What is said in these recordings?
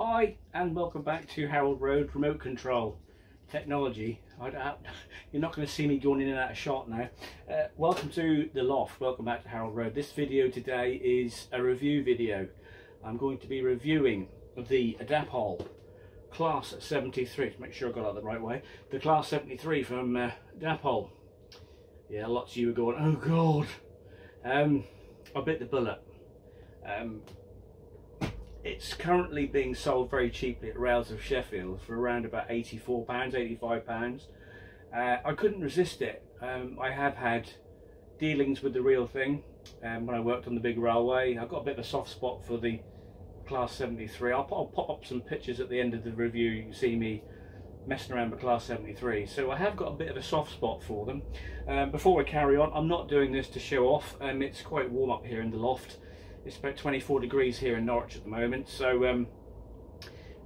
Hi and welcome back to Harold Road Remote Control Technology. You're not going to see me going in and out of shot now. Welcome to the loft, welcome back to Harold Road. This video today is a review video. I'm going to be reviewing the Dapol Class 73, to make sure I got that the right way. The Class 73 from Dapol. Yeah, lots of you are going, oh god. I bit the bullet. It's currently being sold very cheaply at Rails of Sheffield for around about £84, £85. I couldn't resist it. I have had dealings with the real thing when I worked on the big railway. I've got a bit of a soft spot for the Class 73. I'll pop up some pictures at the end of the review. You can see me messing around with Class 73. So I have got a bit of a soft spot for them. Before we carry on, I'm not doing this to show off. It's quite warm up here in the loft. It's about 24 degrees here in Norwich at the moment, so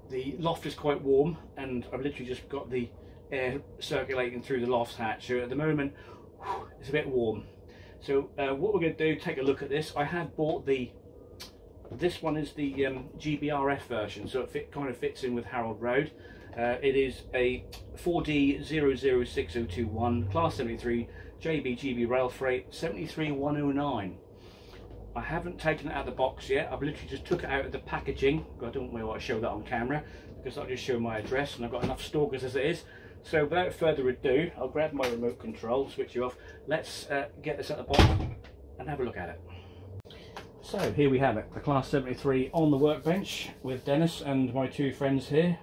the loft is quite warm, and I've literally just got the air circulating through the loft hatch. So at the moment, it's a bit warm. So what we're going to do, take a look at this. I have bought this one is the GBRf version, so it kind of fits in with Harold Road. It is a 4D006021 Class 73 GB rail freight 73109. I haven't taken it out of the box yet. I've literally just took it out of the packaging. I don't really want to show that on camera because I'll just show my address, and I've got enough stalkers as it is. So without further ado, I'll grab my remote control, switch it off. Let's get this at the bottom and have a look at it. So here we have it, the Class 73 on the workbench with Dennis and my two friends here.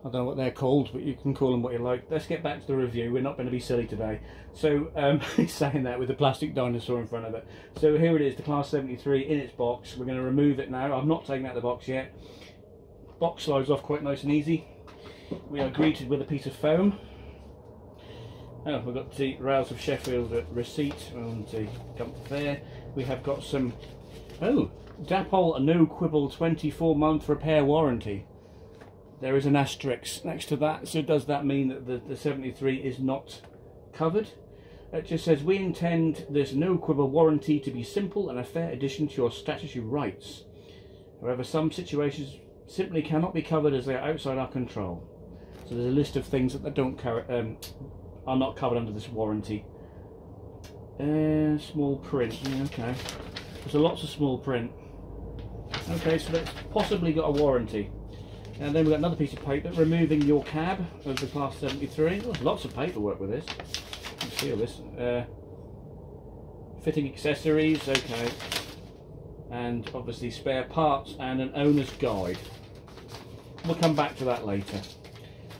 I don't know what they're called, but you can call them what you like. Let's get back to the review. We're not going to be silly today. So, saying that with a plastic dinosaur in front of it. So here it is, the Class 73 in its box. We're going to remove it now. I've not taken out the box yet. Box slides off quite nice and easy. We are greeted with a piece of foam. Oh, we've got the Rails of Sheffield receipt on the comfort there. We have got some, Dapol no quibble 24-month repair warranty. There is an asterisk next to that, so does that mean that the 73 is not covered? It just says, we intend this no quibble warranty to be simple and a fair addition to your statutory rights. However, some situations simply cannot be covered as they are outside our control. So there's a list of things that are not covered under this warranty. Small print, yeah, okay. There's lots of small print. Okay, so that's possibly got a warranty. And then we've got another piece of paper, removing your cab of the Class 73. Oh, there's lots of paperwork with this. You can see all this. Fitting accessories, okay. And obviously spare parts and an owner's guide. We'll come back to that later.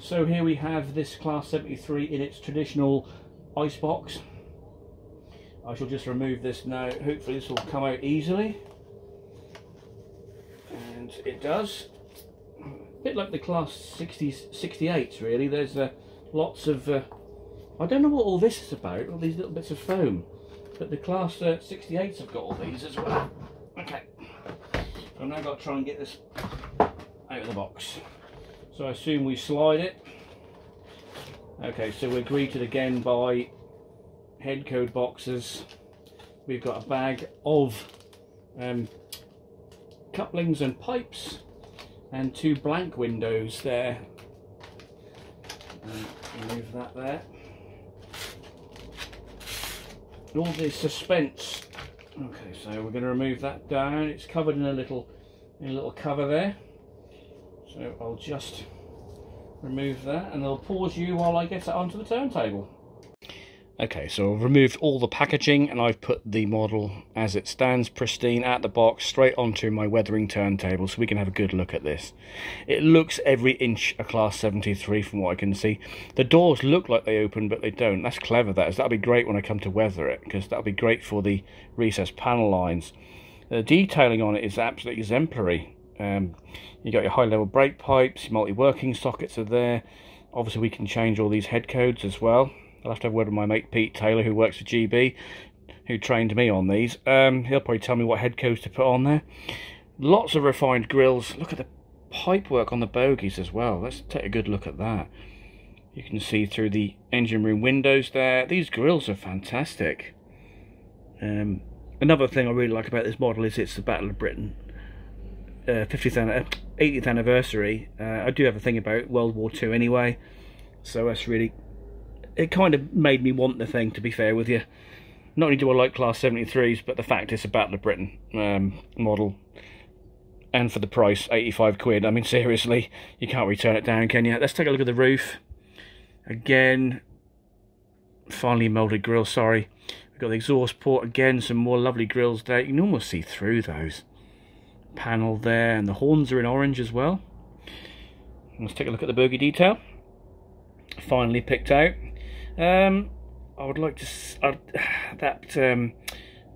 So here we have this Class 73 in its traditional ice box. I shall just remove this now. Hopefully this will come out easily. And it does. A bit like the Class 68s really. There's lots of I don't know what all this is about, all these little bits of foam, but the Class 68s have got all these as well. Okay, I've now got to try and get this out of the box. So I assume we slide it. Okay, so we're greeted again by head code boxes. We've got a bag of couplings and pipes, and two blank windows there. Remove that there. All the suspense. Okay, so we're going to remove that down. It's covered in a little cover there. So I'll just remove that, and I'll pause you while I get it onto the turntable. Okay, so I've removed all the packaging and I've put the model as it stands, pristine, out the box, straight onto my weathering turntable so we can have a good look at this. It looks every inch a Class 73 from what I can see. The doors look like they open, but they don't. That's clever, that is. That'll be great when I come to weather it, because that'll be great for the recessed panel lines. The detailing on it is absolutely exemplary. You got your high-level brake pipes, your multi-working sockets are there. Obviously we can change all these head codes as well. I'll have to have a word with my mate Pete Taylor, who works for GB, who trained me on these. He'll probably tell me what head codes to put on there. Lots of refined grills. Look at the pipework on the bogies as well. Let's take a good look at that. You can see through the engine room windows there. These grills are fantastic. Another thing I really like about this model is it's the Battle of Britain 80th anniversary. I do have a thing about World War II anyway, so that's really, it kind of made me want the thing, to be fair with you. Not only do I like Class 73s, but the fact it's a Battle of Britain model, and for the price, 85 quid. I mean, seriously, you can't return it down, can you? Let's take a look at the roof. Again, finely moulded grille, sorry. We've got the exhaust port, again, some more lovely grills there. You can almost see through those. Panel there, and the horns are in orange as well. Let's take a look at the bogie detail. Finally picked out. I would like to... that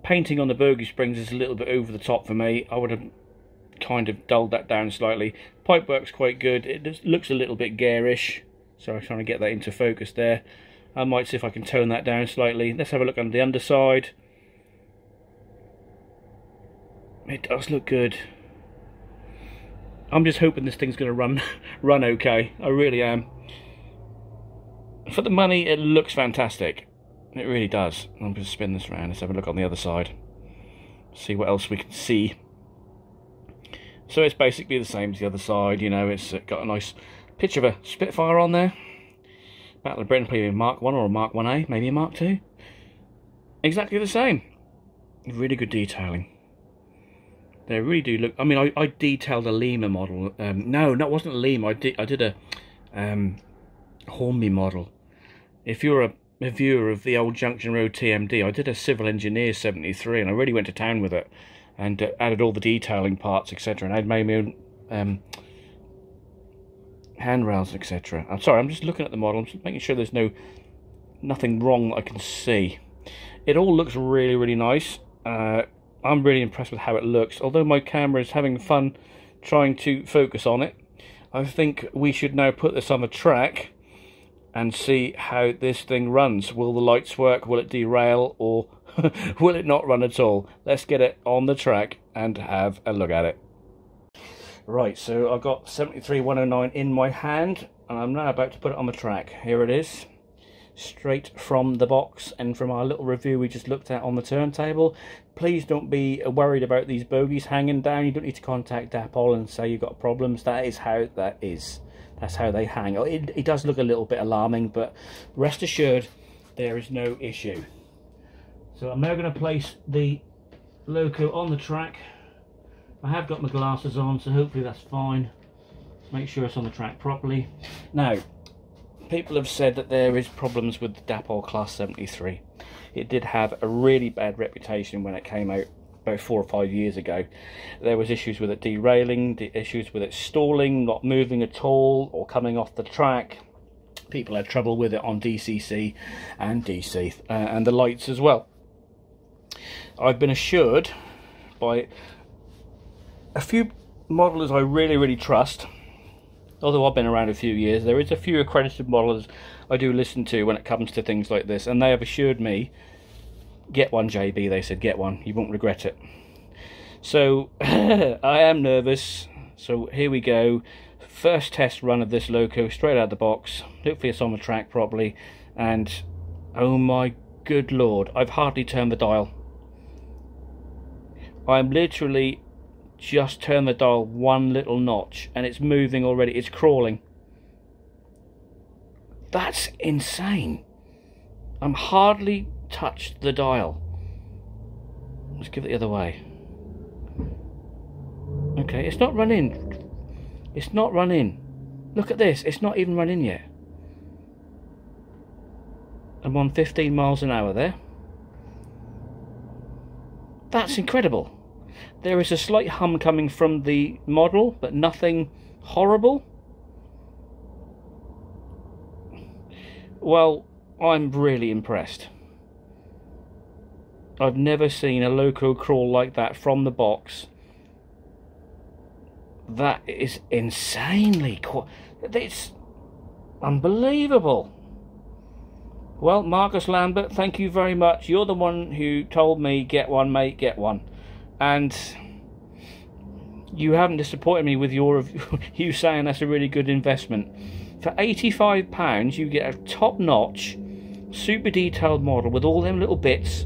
painting on the bogie springs is a little bit over the top for me. I would have kind of dulled that down slightly. Pipework's quite good. It just looks a little bit garish, so I'm trying to get that into focus there. I might see if I can tone that down slightly. Let's have a look on the underside. It does look good. I'm just hoping this thing's going to run okay. I really am. For the money, it looks fantastic. It really does. I'm going to spin this around. Let's have a look on the other side. See what else we can see. So it's basically the same as the other side. You know, it's got a nice picture of a Spitfire on there. Battle of Britain, maybe a Mark 1 or a Mark 1A, maybe a Mark 2. Exactly the same. Really good detailing. They really do look... I mean, I detailed a Lima model. No, that wasn't a Lima. I did a Hornby model. If you're a viewer of the old Junction Road TMD, I did a Civil Engineer 73, and I really went to town with it, and added all the detailing parts, etc. And I'd made my own handrails, etc. I'm sorry, I'm just looking at the model. I'm just making sure there's nothing wrong that I can see. It all looks really, really nice. I'm really impressed with how it looks. Although my camera is having fun trying to focus on it, I think we should now put this on the track and see how this thing runs. Will the lights work? Will it derail? Or will it not run at all? Let's get it on the track and have a look at it. Right, so I've got 73109 in my hand, and I'm now about to put it on the track. Here it is, straight from the box and from our little review we just looked at on the turntable. Please don't be worried about these bogies hanging down. You don't need to contact Dapol and say you've got problems. That is how that is. That's how they hang. It does look a little bit alarming, but rest assured there is no issue. So I'm now going to place the loco on the track. I have got my glasses on, so hopefully that's fine. Make sure it's on the track properly. Now, people have said that there is problems with the Dapol Class 73. It did have a really bad reputation when it came out about 4 or 5 years ago. There was issues with it derailing, issues with it stalling, not moving at all, or coming off the track. People had trouble with it on DCC and DC, and the lights as well. I've been assured by a few modelers I really, really trust. Although I've been around a few years, there is a few accredited modelers I do listen to when it comes to things like this, and they have assured me, get one, JB, they said, get one, you won't regret it. So, I am nervous, so here we go. First test run of this loco, straight out of the box. Hopefully it's on the track properly, and oh my good lord, I've hardly turned the dial. I'm literally just turned the dial one little notch and it's moving already. It's crawling. That's insane. I'm hardly touched the dial. Let's give it the other way. Okay, it's not running. It's not running. Look at this, it's not even running yet. I'm on 15 miles an hour there. That's incredible. There is a slight hum coming from the model, but nothing horrible. Well, I'm really impressed. I've never seen a loco crawl like that from the box. That is insanely cool. It's unbelievable. Well, Marcus Lambert, thank you very much. You're the one who told me, get one, mate, get one. And you haven't disappointed me with you saying that's a really good investment. For £85, you get a top-notch, super detailed model with all them little bits.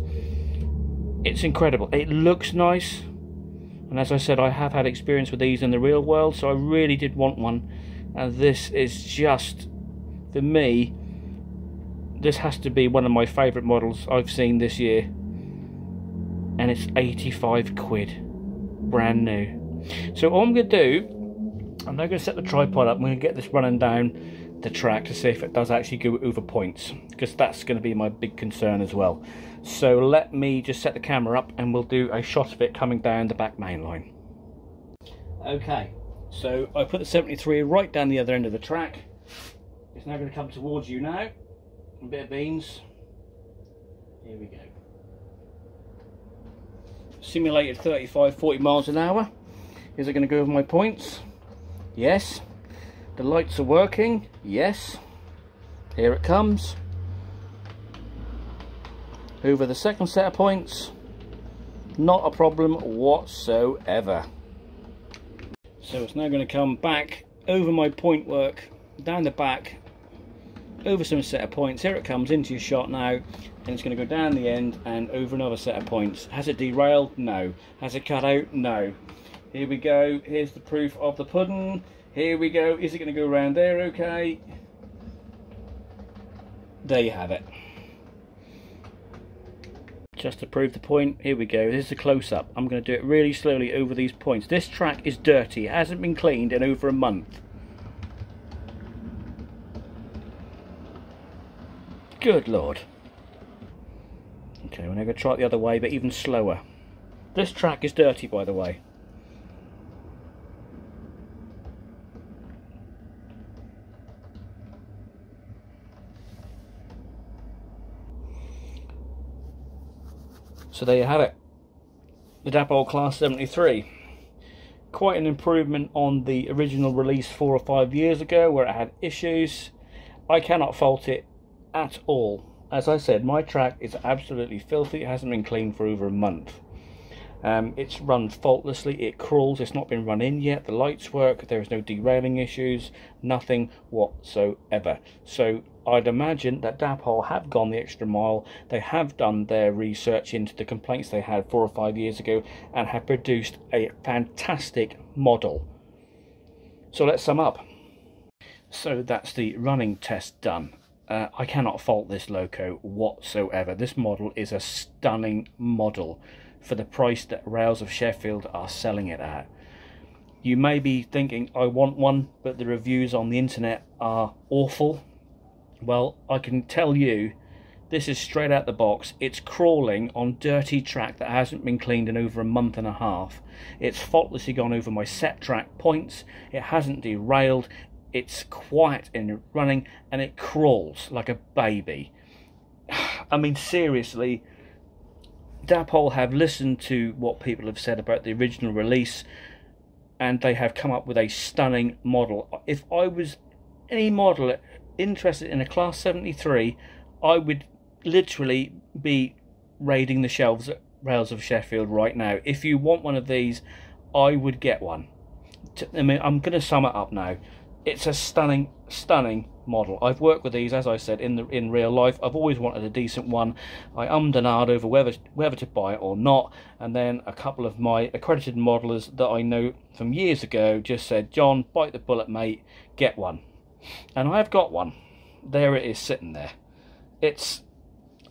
It's incredible. It looks nice. And as I said, I have had experience with these in the real world, so I really did want one. And this is just, for me, this has to be one of my favourite models I've seen this year. And it's 85 quid, brand new. So all I'm going to do, I'm now going to set the tripod up. I'm going to get this running down the track to see if it does actually go over points, because that's going to be my big concern as well. So let me just set the camera up and we'll do a shot of it coming down the back main line. Okay, so I put the 73 right down the other end of the track. It's now going to come towards you now. A bit of beans. Here we go. Simulated 35-40 miles an hour. Is it going to go over my points? Yes. The lights are working. Yes. Here it comes. Over the second set of points. Not a problem whatsoever. So it's now going to come back over my point work, down the back, over some set of points. Here it comes into your shot now, and it's going to go down the end and over another set of points. Has it derailed? No. Has it cut out? No. Here we go. Here's the proof of the pudding. Here we go. Is it going to go around there? Okay. There you have it. Just to prove the point, here we go. This is a close-up. I'm going to do it really slowly over these points. This track is dirty. It hasn't been cleaned in over a month. Good Lord. Okay, we're now going to try it the other way, but even slower. This track is dirty, by the way. So there you have it, the Dapol Class 73. Quite an improvement on the original release 4 or 5 years ago where it had issues. I cannot fault it at all. As I said, my track is absolutely filthy. It hasn't been cleaned for over a month. It's run faultlessly, it crawls, it's not been run in yet, the lights work, there's no derailing issues, nothing whatsoever. So I'd imagine that Dapol have gone the extra mile. They have done their research into the complaints they had 4 or 5 years ago and have produced a fantastic model. So let's sum up. So that's the running test done. I cannot fault this loco whatsoever. This model is a stunning model for the price that Rails of Sheffield are selling it at. You may be thinking, I want one, but the reviews on the internet are awful. Well, I can tell you, this is straight out the box. It's crawling on dirty track that hasn't been cleaned in over a month and a half. It's faultlessly gone over my set track points. It hasn't derailed. It's quiet in running, and it crawls like a baby. I mean, seriously, Dapol have listened to what people have said about the original release, and they have come up with a stunning model. If I was any model interested in a Class 73, I would literally be raiding the shelves at Rails of Sheffield right now. If you want one of these, I would get one. I mean, I'm going to sum it up now. It's a stunning, stunning model. I've worked with these, as I said, in real life. I've always wanted a decent one. I and ahed over whether to buy it or not, and then a couple of my accredited modelers that I know from years ago just said, John, bite the bullet, mate, get one. And I've got one. There it is, sitting there.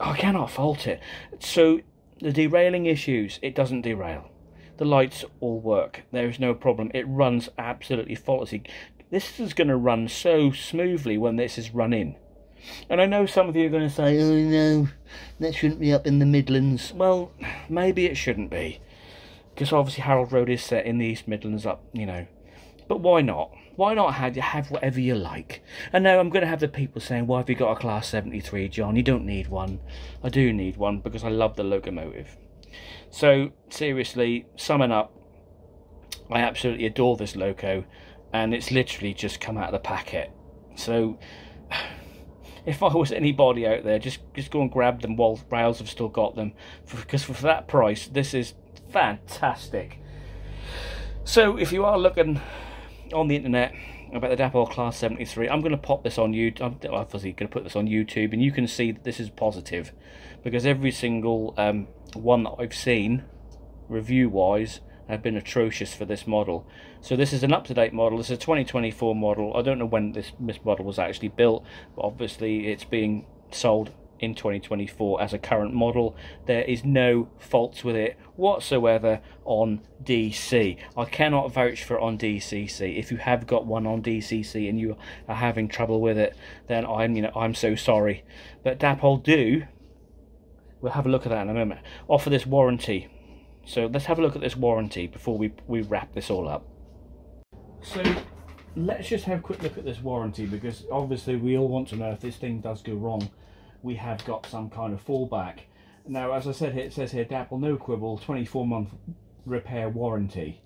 I cannot fault it. So the derailing issues, it doesn't derail. The lights all work. There is no problem. It runs absolutely faultlessly. This is going to run so smoothly when this is run in. And I know some of you are going to say, oh no, that shouldn't be up in the Midlands. Well, maybe it shouldn't be, because obviously Harold Road is set in the East Midlands up, you know. But why not? Why not have whatever you like? And now I'm going to have the people saying, why have you got a Class 73, John? You don't need one. I do need one because I love the locomotive. So, seriously, summing up, I absolutely adore this loco, and it's literally just come out of the packet. So, if I was anybody out there, just go and grab them while Rails have still got them, because for that price, this is fantastic. So, if you are looking on the internet about the Dapol Class 73, I'm going to pop this on YouTube. I'm obviously going to put this on YouTube, and you can see that this is positive, because every single one that I've seen, review-wise, have been atrocious for this model. So this is an up-to-date model. This is a 2024 model. I don't know when this model was actually built, but obviously it's being sold in 2024 as a current model. There is no faults with it whatsoever on DC. I cannot vouch for it on DCC. If you have got one on DCC and you are having trouble with it, then I'm so sorry. But Dapol do, we'll have a look at that in a moment, offer this warranty. So let's have a look at this warranty before we wrap this all up. So let's just have a quick look at this warranty, because obviously we all want to know if this thing does go wrong, we have got some kind of fallback. Now, as I said, it says here, Dapol, no quibble, 24-month repair warranty.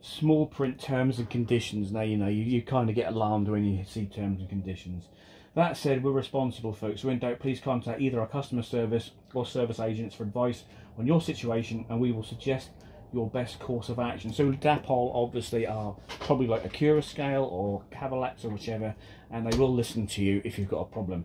Small print terms and conditions. Now, you kind of get alarmed when you see terms and conditions. That said, we're responsible, folks. So in doubt, please contact either our customer service or service agents for advice on your situation, and we will suggest your best course of action. So Dapol obviously are probably like a Cura scale or Cavalax or whichever, and they will listen to you if you've got a problem.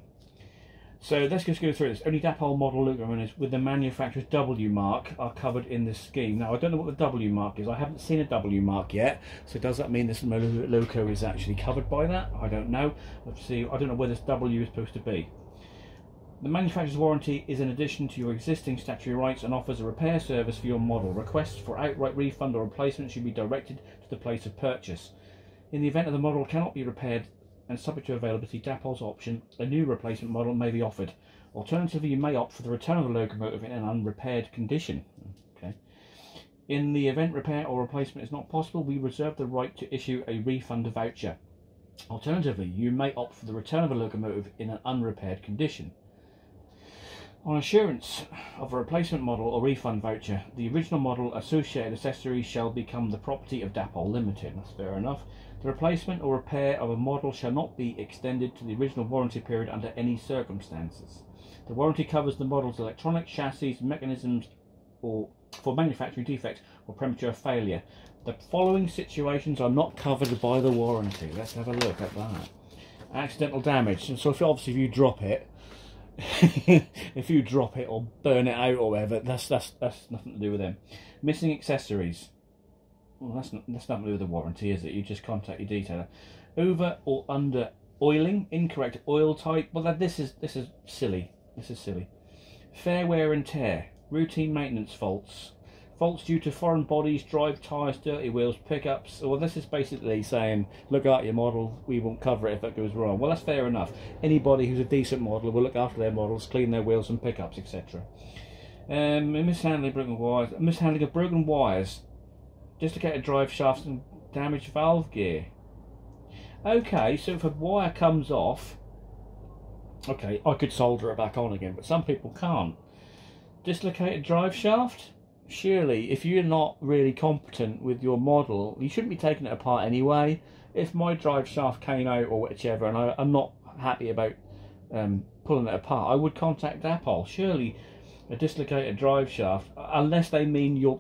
So let's just go through this. Only Dapol model logos with the manufacturer's W mark are covered in this scheme. Now, I don't know what the W mark is. I haven't seen a W mark yet. So does that mean this logo is actually covered by that? I don't know. Let's see. I don't know where this W is supposed to be. The manufacturer's warranty is in addition to your existing statutory rights and offers a repair service for your model. Requests for outright refund or replacement should be directed to the place of purchase. In the event that the model cannot be repaired and subject to availability, Dapol's option, a new replacement model may be offered. Alternatively, you may opt for the return of the locomotive in an unrepaired condition. Okay. In the event repair or replacement is not possible, we reserve the right to issue a refund voucher. Alternatively, you may opt for the return of a locomotive in an unrepaired condition. On assurance of a replacement model or refund voucher, the original model associated accessories shall become the property of Dapol Limited. That's fair enough. The replacement or repair of a model shall not be extended to the original warranty period under any circumstances. The warranty covers the model's electronic chassis, mechanisms, or for manufacturing defects or premature failure. The following situations are not covered by the warranty. Let's have a look at that. Accidental damage. So if you drop it, if you drop it or burn it out or whatever, that's nothing to do with them. Missing accessories. Well, that's nothing to do with the warranty, is it? You just contact your detailer. Over or under oiling, incorrect oil type. Well, this is silly. This is silly. Fair wear and tear, routine maintenance faults, faults due to foreign bodies, drive tyres, dirty wheels, pickups. Well, this is basically saying, look at your model, we won't cover it if it goes wrong. Well, that's fair enough. Anybody who's a decent modeler will look after their models, clean their wheels and pickups, etc. Mishandling broken wires, mishandling of broken wires, dislocated drive shafts and damaged valve gear. Okay, so if a wire comes off, okay, I could solder it back on again, but some people can't. Dislocated drive shaft? Surely, if you're not really competent with your model, you shouldn't be taking it apart anyway. If my drive shaft came out or whichever, and I'm not happy about pulling it apart, I would contact Dapol. Surely, a dislocated drive shaft, unless they mean you're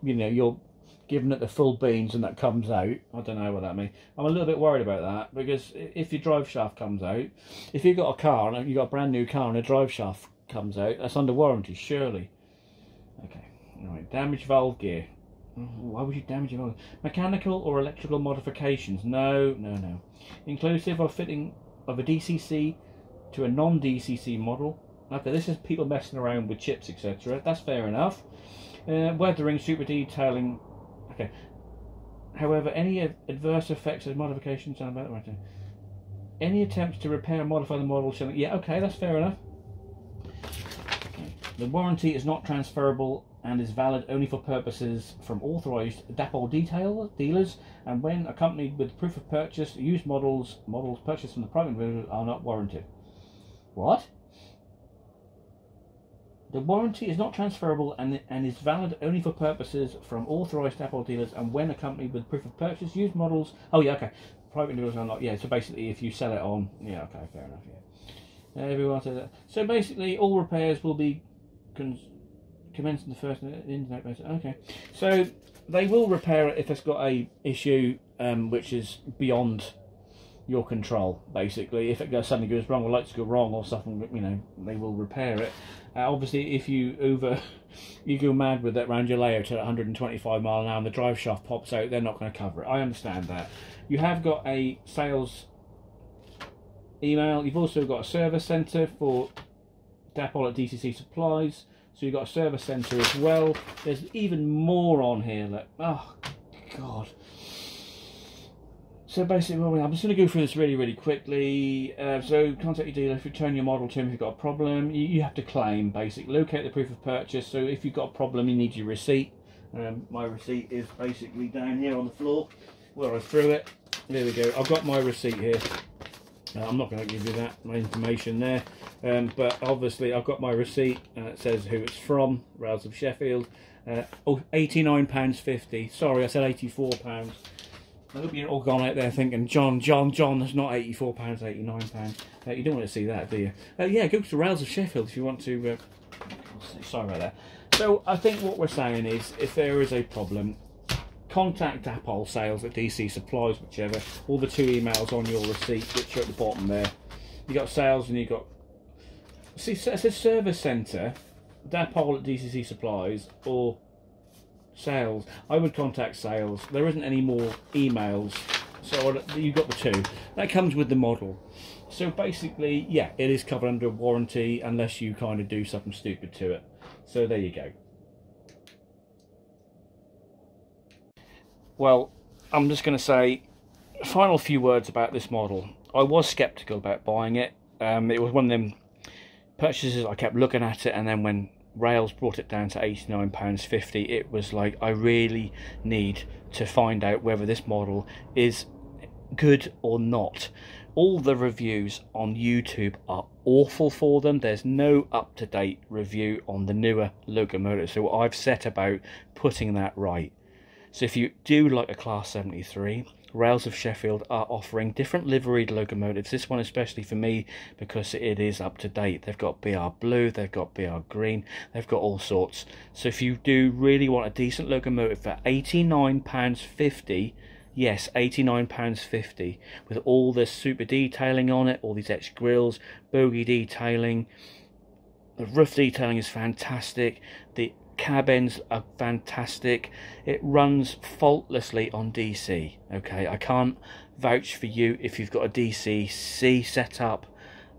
giving it the full beans and that comes out. I don't know what that means. I'm a little bit worried about that, because if your drive shaft comes out, if you've got a car and you've got a brand new car and a drive shaft comes out, that's under warranty, surely. Okay, alright, damaged valve gear. Why would you damage your valve? Mechanical or electrical modifications? No. Inclusive of fitting of a DCC to a non-DCC model. Okay, this is people messing around with chips, etc. That's fair enough. Weathering, super detailing. Okay. However, any adverse effects of modifications and about right. Any attempts to repair or modify the model shall. Yeah, okay, that's fair enough. Okay. The warranty is not transferable and is valid only for purposes from authorised Dapol dealers, and when accompanied with proof of purchase, used models purchased from the private individual are not warranted. What? The warranty is not transferable and is valid only for purposes from authorised Dapol dealers, and when accompanied with proof of purchase, used models. Oh yeah, okay. Private individuals are not. Yeah, so basically, if you sell it on, yeah, okay, fair enough. Yeah. Everyone says that. So basically, all repairs will be commencing the first internet basis. Okay, so they will repair it if it's got a issue which is beyond your control. Basically, if it suddenly goes wrong or lights go wrong or something, they will repair it. Obviously, if you go mad with that round your layout at 125 mile an hour and the drive shaft pops out, they're not going to cover it. I understand that. You have got a sales email. You've also got a service centre for Dapol at DCC Supplies. So you've got a service centre as well. There's even more on here. Look. Oh, God. So basically, well, I'm just going to go through this really quickly. So contact your dealer if you return your model to him if you've got a problem. You have to claim, basically. Locate the proof of purchase. So if you've got a problem, you need your receipt. My receipt is basically down here on the floor where I threw it. There we go. I've got my receipt here. I'm not going to give you that, my information there. But obviously, I've got my receipt. It says who it's from, Rails of Sheffield. Oh, £89.50. Sorry, I said £84. I hope you're all gone out there thinking, John, that's not £84, £89. You don't want to see that, do you? Yeah, go to Rails of Sheffield if you want to. Sorry about that. So I think what we're saying is, if there is a problem, contact Dapol Sales at DC Supplies, whichever. All the 2 emails on your receipt, which are at the bottom there. You got sales and you got. See, it says service centre, Dapol at DCC Supplies, or sales. I would contact sales. There isn't any more emails, so you've got the 2 that comes with the model. So basically, yeah, it is covered under warranty unless you kind of do something stupid to it. So there you go. Well, I'm just going to say a final few words about this model. I was skeptical about buying it. It was one of them purchases. I kept looking at it, and then when Rails brought it down to £89.50, it was like, I really need to find out whether this model is good or not. All the reviews on YouTube are awful for them. There's no up-to-date review on the newer locomotive, so I've set about putting that right. So if you do like a Class 73, Rails of Sheffield are offering different liveried locomotives. This one especially for me because it is up to date. They've got BR blue, they've got BR green, they've got all sorts. So if you do really want a decent locomotive for £89.50, yes, £89.50, with all this super detailing on it, all these extra grills, bogie detailing, the roof detailing is fantastic, the cab ends are fantastic, it runs faultlessly on DC. Okay, I can't vouch for you if you've got a DC-C set up.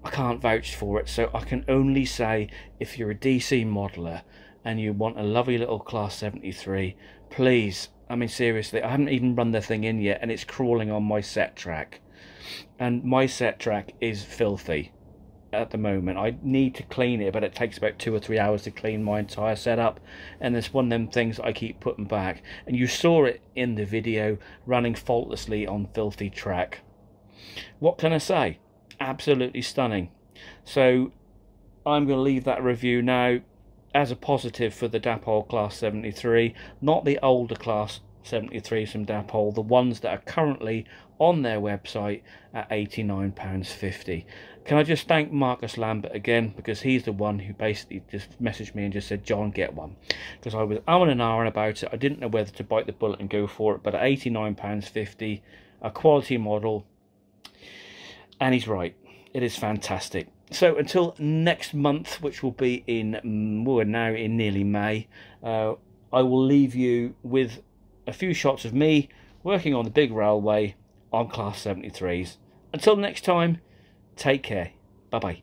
I can't vouch for it, so I can only say if you're a DC modeler and you want a lovely little Class 73, please, I mean seriously, I haven't even run the thing in yet and it's crawling on my set track, and my set track is filthy at the moment. I need to clean it, but it takes about 2 or 3 hours to clean my entire setup, and it's one of them things that I keep putting back, and you saw it in the video, running faultlessly on filthy track. What can I say? Absolutely stunning. So I'm going to leave that review now as a positive for the Dapol Class 73, not the older Class 73s from Dapol, the ones that are currently on their website at £89.50. Can I just thank Marcus Lambert again, because he's the one who basically just messaged me and just said, John, get one. Because I was umming and ahhing about it. I didn't know whether to bite the bullet and go for it, but at £89.50, a quality model, and he's right. It is fantastic. So until next month, which will be in, we're now in nearly May, I will leave you with a few shots of me working on the big railway on Class 73s. Until next time, take care. Bye-bye.